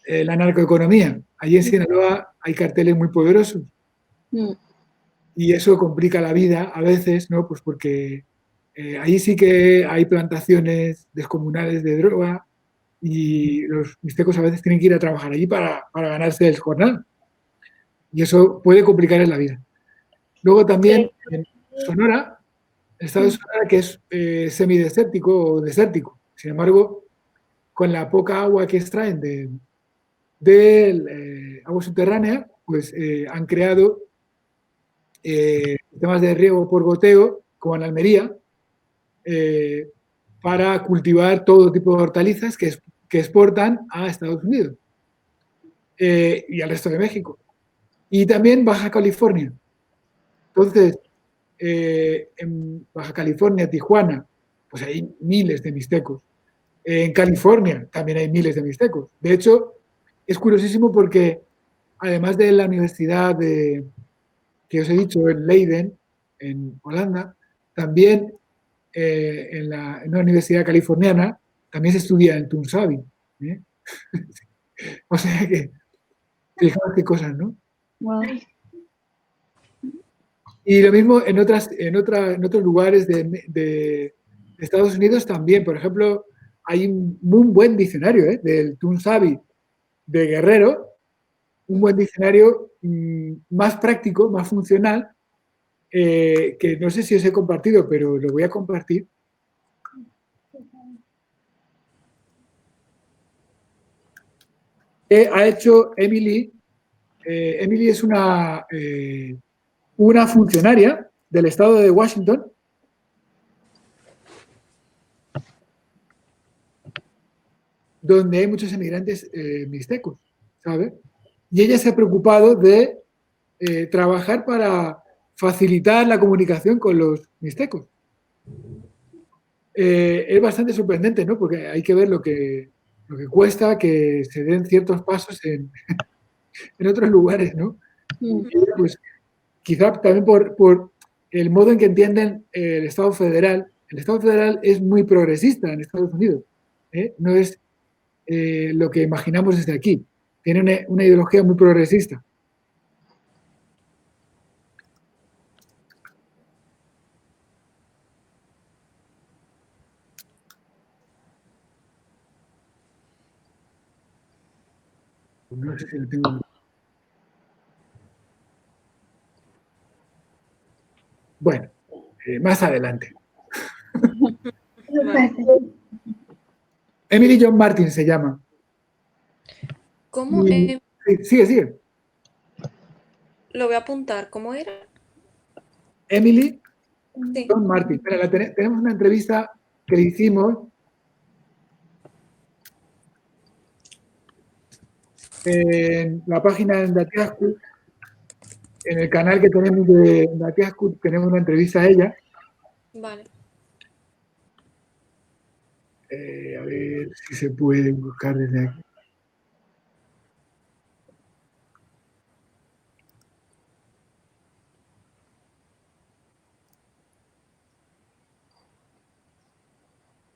[SPEAKER 1] La narcoeconomía. Allí en Sinaloa hay carteles muy poderosos. Y eso complica la vida a veces, ¿no? Pues porque ahí sí que hay plantaciones descomunales de droga y los mixtecos a veces tienen que ir a trabajar allí para ganarse el jornal. Y eso puede complicarles la vida. Luego también en Sonora, el estado de Sonora, que es semidesértico o desértico. Sin embargo, con la poca agua que extraen de agua subterránea, pues han creado sistemas de riego por goteo, como en Almería, para cultivar todo tipo de hortalizas que exportan a Estados Unidos y al resto de México. Y también Baja California. Entonces, en Baja California, Tijuana, pues hay miles de mixtecos. En California también hay miles de mixtecos. De hecho, es curiosísimo porque además de la universidad que os he dicho, en Leiden, en Holanda, también en una universidad californiana, también se estudia en Tunsavi. ¿Eh? O sea que, fijaos qué cosas, ¿no?
[SPEAKER 3] Wow.
[SPEAKER 1] Y lo mismo en otros lugares de Estados Unidos también. Por ejemplo, hay un buen diccionario del Tunsavi de Guerrero, un buen diccionario más práctico, más funcional, que no sé si os he compartido, pero lo voy a compartir. Ha hecho Emily. Emily es una funcionaria del estado de Washington donde hay muchos emigrantes mixtecos, ¿sabes? Y ella se ha preocupado de trabajar para facilitar la comunicación con los mixtecos. Es bastante sorprendente, ¿no? Porque hay que ver lo que cuesta que se den ciertos pasos en otros lugares, ¿no? Pues quizá también por el modo en que entienden el Estado federal. El Estado federal es muy progresista en Estados Unidos. No es lo que imaginamos desde aquí. Tiene una ideología muy progresista. No sé si lo tengo. Bueno, más adelante. Emily John Martin se llama.
[SPEAKER 2] ¿Cómo?
[SPEAKER 1] Sí, sigue.
[SPEAKER 2] Lo voy a apuntar. ¿Cómo era?
[SPEAKER 1] Emily
[SPEAKER 2] Sí.
[SPEAKER 1] John Martin. Mira, tenemos una entrevista que le hicimos en la página de Ndateascu, en el canal que tenemos de Ndateascu, tenemos una entrevista a ella.
[SPEAKER 2] Vale.
[SPEAKER 1] A ver si se puede buscar desde aquí.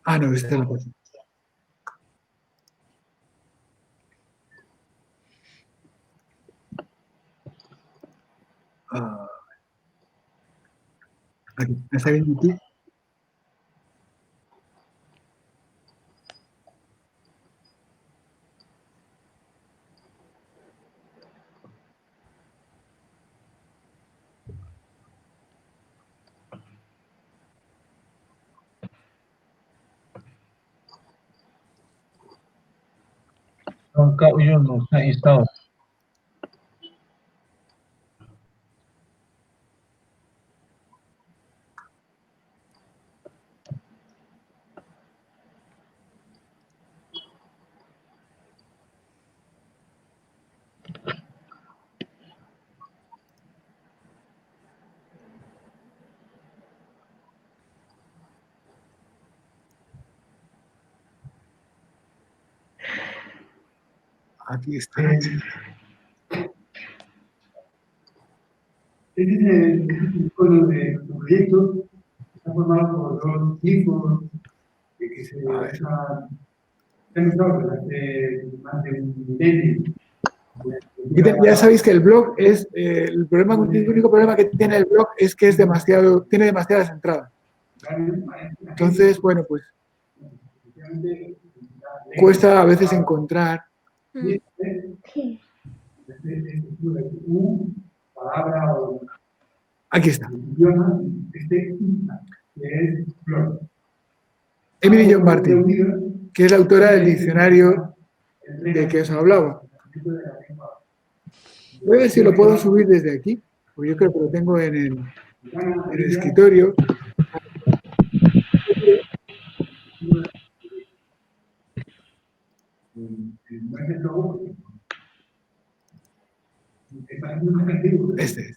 [SPEAKER 1] Ah, no, esta es la página. Aquí, ¿me está viendo YouTube?
[SPEAKER 5] Nunca yo no he estado.
[SPEAKER 1] Aquí está.
[SPEAKER 6] Este es el icono de nuestro proyecto. Está formado por dos equipos que se han usado durante más de un milenio.
[SPEAKER 1] Ya sabéis que el blog es, el único problema que tiene el blog es que tiene demasiadas entradas. Entonces, bueno, pues cuesta a veces encontrar.
[SPEAKER 6] Palabra o
[SPEAKER 1] Aquí está.
[SPEAKER 6] idioma, que es blog.
[SPEAKER 1] Emily John Martin, que es la autora del diccionario de que os hablaba. Voy a ver si lo puedo subir desde aquí, porque yo creo que lo tengo en el escritorio. Este.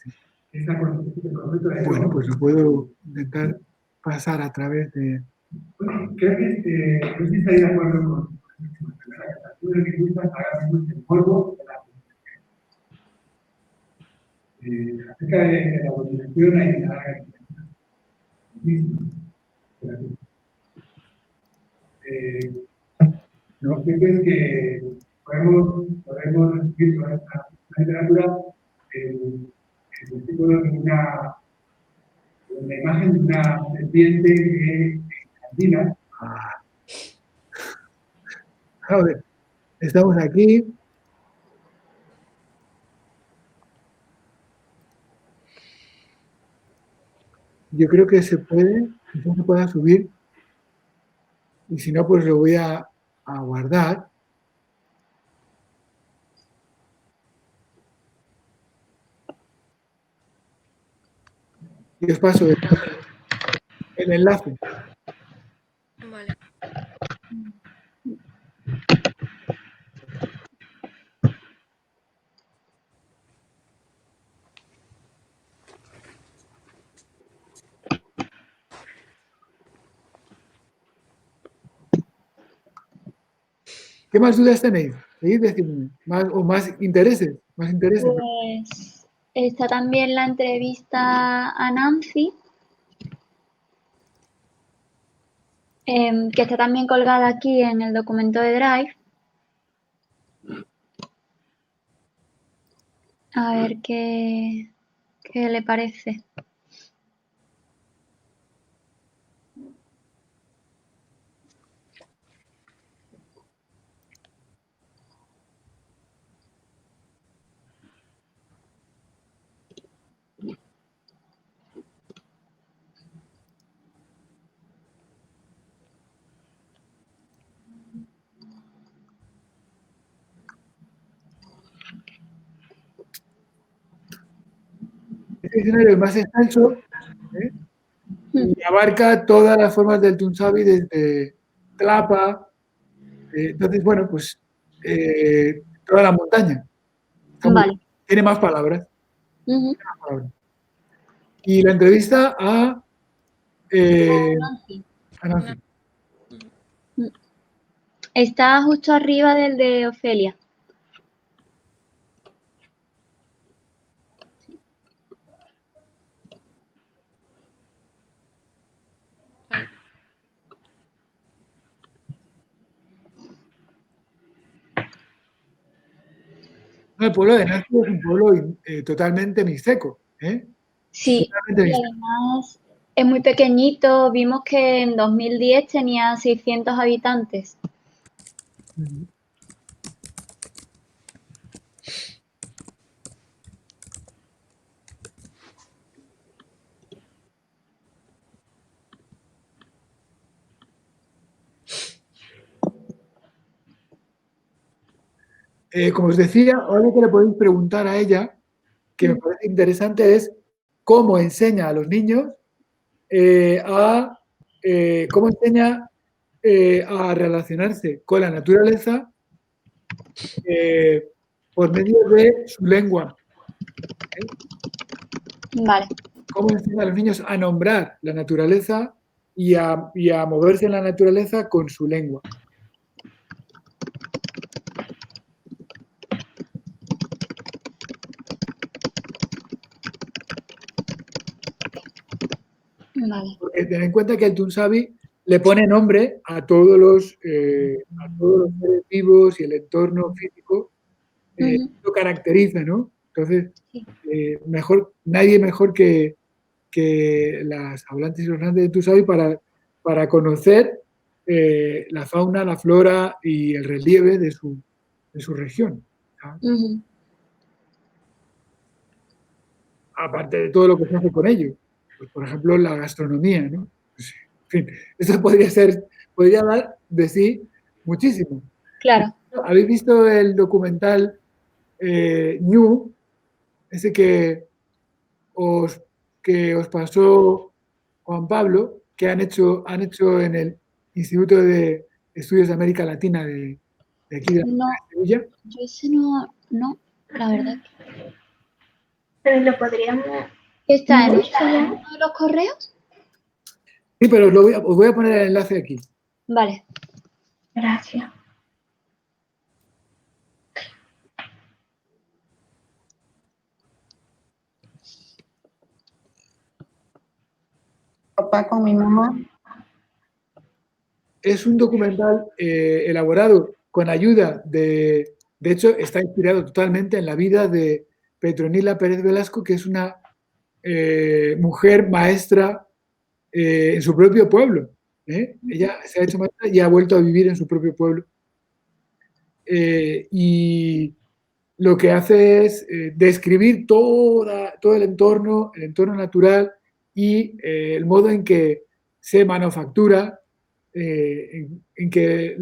[SPEAKER 1] Bueno, pues lo puedo intentar pasar a través de...
[SPEAKER 6] Creo que no sé si estaría de acuerdo con los lingüistas ahora mismo el polvo de la acerca de la dominación hay una larga lo que es que podemos recibir toda esta literatura el título de una imagen de una serpiente que camina.
[SPEAKER 1] Joder, estamos aquí. Yo creo que se pueda subir. Y si no, pues lo voy a guardar. Y os paso el enlace.
[SPEAKER 2] Vale.
[SPEAKER 1] ¿Qué más dudas tenéis? ¿Seguid diciendo más intereses? ¿Más intereses?
[SPEAKER 3] Pues está también la entrevista a Nancy, que está también colgada aquí en el documento de Drive. A ver qué le parece.
[SPEAKER 1] Este diccionario es más extenso, ¿eh? Y abarca todas las formas del Tunsavi desde Tlapa. Entonces, bueno, pues toda la montaña.
[SPEAKER 3] Vale.
[SPEAKER 1] Tiene más palabras.
[SPEAKER 3] Uh-huh.
[SPEAKER 1] Y la entrevista a
[SPEAKER 3] Nancy.
[SPEAKER 1] Nancy.
[SPEAKER 3] Está justo arriba del de Ofelia.
[SPEAKER 1] No, el pueblo de Nancy es un pueblo totalmente mixteco.
[SPEAKER 3] Sí,
[SPEAKER 1] Totalmente
[SPEAKER 3] y
[SPEAKER 1] mixteco.
[SPEAKER 3] además es muy pequeñito. Vimos que en 2010 tenía 600 habitantes.
[SPEAKER 1] Como os decía, ahora que le podéis preguntar a ella, que me parece interesante, es cómo enseña a los niños cómo enseña a relacionarse con la naturaleza por medio de su lengua.
[SPEAKER 3] Vale.
[SPEAKER 1] Cómo enseña a los niños a nombrar la naturaleza y a moverse en la naturaleza con su lengua.
[SPEAKER 3] Vale.
[SPEAKER 1] Porque ten en cuenta que el Tunsabi le pone nombre a todos los seres vivos y el entorno físico, lo caracteriza, ¿no? Entonces,
[SPEAKER 3] Sí.
[SPEAKER 1] nadie mejor que las hablantes y los hablantes de Tunsabi para conocer la fauna, la flora y el relieve de su región, ¿sabes? Aparte de todo lo que se hace con ello. Pues, por ejemplo, la gastronomía, ¿no? Pues, en fin, eso podría dar de sí muchísimo.
[SPEAKER 3] Claro.
[SPEAKER 1] ¿Habéis visto el documental Ñu, ese que os pasó Juan Pablo, que han hecho en el Instituto de Estudios de América Latina de aquí de
[SPEAKER 3] No,
[SPEAKER 1] Sevilla?
[SPEAKER 3] yo ese no, la verdad.
[SPEAKER 4] Pero lo podríamos...
[SPEAKER 3] ¿Está en
[SPEAKER 4] ¿No?
[SPEAKER 3] uno de los correos?
[SPEAKER 1] Sí, pero os voy a poner el enlace aquí.
[SPEAKER 3] Vale.
[SPEAKER 4] Gracias.
[SPEAKER 7] Papá con mi mamá.
[SPEAKER 1] Es un documental elaborado con ayuda de hecho, está inspirado totalmente en la vida de Petronila Pérez Velasco, que es una mujer maestra en su propio pueblo. Ella se ha hecho maestra y ha vuelto a vivir en su propio pueblo. Y lo que hace es describir todo el entorno natural y el modo en que se manufactura, en que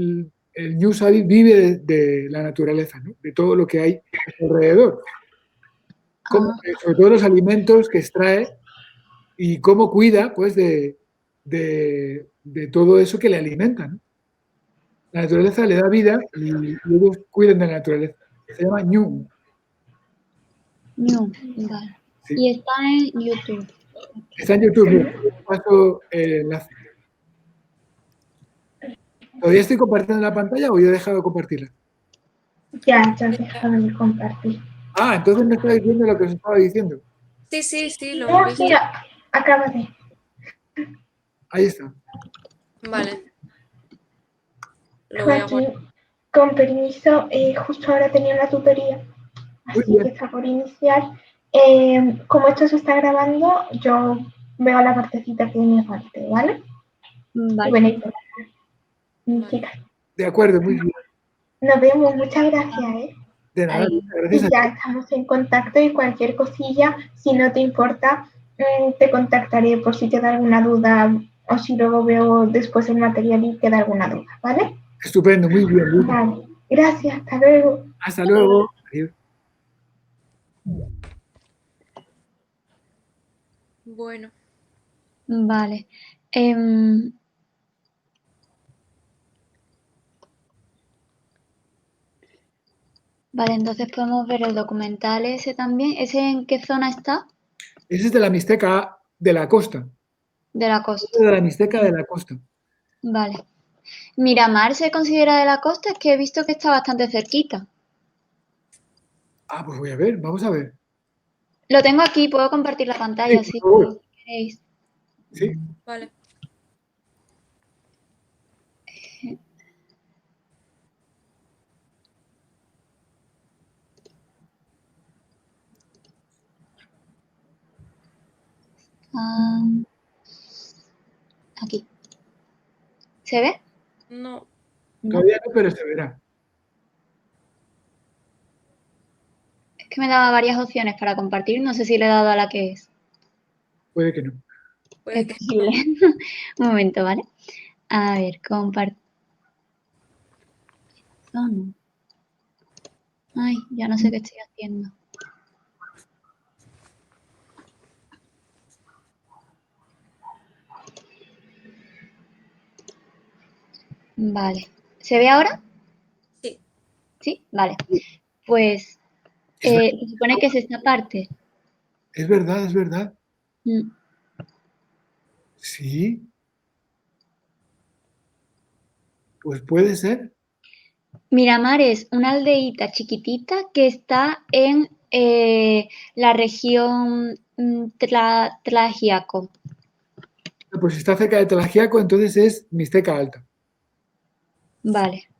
[SPEAKER 1] el New Sabi vive de la naturaleza, ¿no? De todo lo que hay alrededor. Sobre todo los alimentos que extrae y cómo cuida pues, de todo eso que le alimenta, ¿no? La naturaleza le da vida y ellos cuidan de la naturaleza. Se llama Ñu.
[SPEAKER 3] Vale.
[SPEAKER 1] Sí.
[SPEAKER 3] Y está en YouTube.
[SPEAKER 1] Está en YouTube. Mira, paso el enlace. ¿Todavía estoy compartiendo la pantalla o ya he dejado de compartirla?
[SPEAKER 4] Ya has dejado de compartir.
[SPEAKER 1] Ah, entonces me está diciendo lo que os estaba diciendo.
[SPEAKER 2] Sí, lo hemos visto.
[SPEAKER 4] Mira, acaba de...
[SPEAKER 1] Ahí está.
[SPEAKER 2] Vale. Lo voy a
[SPEAKER 4] Joaquín, con permiso, justo ahora tenía la tutoría,
[SPEAKER 1] Muy
[SPEAKER 4] así
[SPEAKER 1] bien.
[SPEAKER 4] que está por iniciar. Como esto se está grabando, yo veo la partecita que me falte, ¿vale?
[SPEAKER 3] Vale.
[SPEAKER 4] Y bueno, chicas,
[SPEAKER 1] De acuerdo, muy bien.
[SPEAKER 4] nos vemos, muchas gracias, ¿eh?
[SPEAKER 1] De nada,
[SPEAKER 3] Ahí.
[SPEAKER 1] gracias
[SPEAKER 4] Y
[SPEAKER 1] a
[SPEAKER 4] ya
[SPEAKER 1] ti.
[SPEAKER 4] estamos en contacto y cualquier cosilla, si no te importa, te contactaré por si queda alguna duda o si luego veo después el material y queda alguna duda, ¿vale?
[SPEAKER 1] Estupendo, muy bien. Muy bien.
[SPEAKER 4] Vale, gracias, hasta luego.
[SPEAKER 1] Hasta luego. Adiós.
[SPEAKER 2] Bueno,
[SPEAKER 3] Vale. Vale, entonces podemos ver el documental ese también. ¿Ese en qué zona está?
[SPEAKER 1] Ese es de la Mixteca de la costa.
[SPEAKER 3] De la costa.
[SPEAKER 1] De la Mixteca de la costa.
[SPEAKER 3] Vale. ¿Miramar se considera de la costa? Es que he visto que está bastante cerquita.
[SPEAKER 1] Ah, pues voy a ver, vamos a ver.
[SPEAKER 3] Lo tengo aquí, puedo compartir la pantalla
[SPEAKER 1] Sí,
[SPEAKER 3] si
[SPEAKER 1] por favor.
[SPEAKER 3] queréis.
[SPEAKER 1] Sí.
[SPEAKER 2] vale.
[SPEAKER 3] Aquí. ¿Se ve?
[SPEAKER 2] No,
[SPEAKER 1] Todavía no, pero se verá.
[SPEAKER 3] Es que me daba varias opciones para compartir. No sé si le he dado a la que es.
[SPEAKER 1] Puede que no.
[SPEAKER 2] puede
[SPEAKER 3] Es
[SPEAKER 2] que
[SPEAKER 3] posible. Un momento, ¿vale? A ver, compartir. Ay, ya no sé qué estoy haciendo. Vale. ¿Se ve ahora?
[SPEAKER 2] Sí.
[SPEAKER 3] Sí, vale. Pues
[SPEAKER 1] Es verdad,
[SPEAKER 3] se supone que es esta parte.
[SPEAKER 1] es verdad, es verdad.
[SPEAKER 3] Mm.
[SPEAKER 1] Sí, pues puede ser.
[SPEAKER 3] Miramar es una aldeíta chiquitita que está en la región Tlaxiaco.
[SPEAKER 1] Pues si está cerca de Telagiaco, entonces es Mixteca Alta.
[SPEAKER 3] Vale.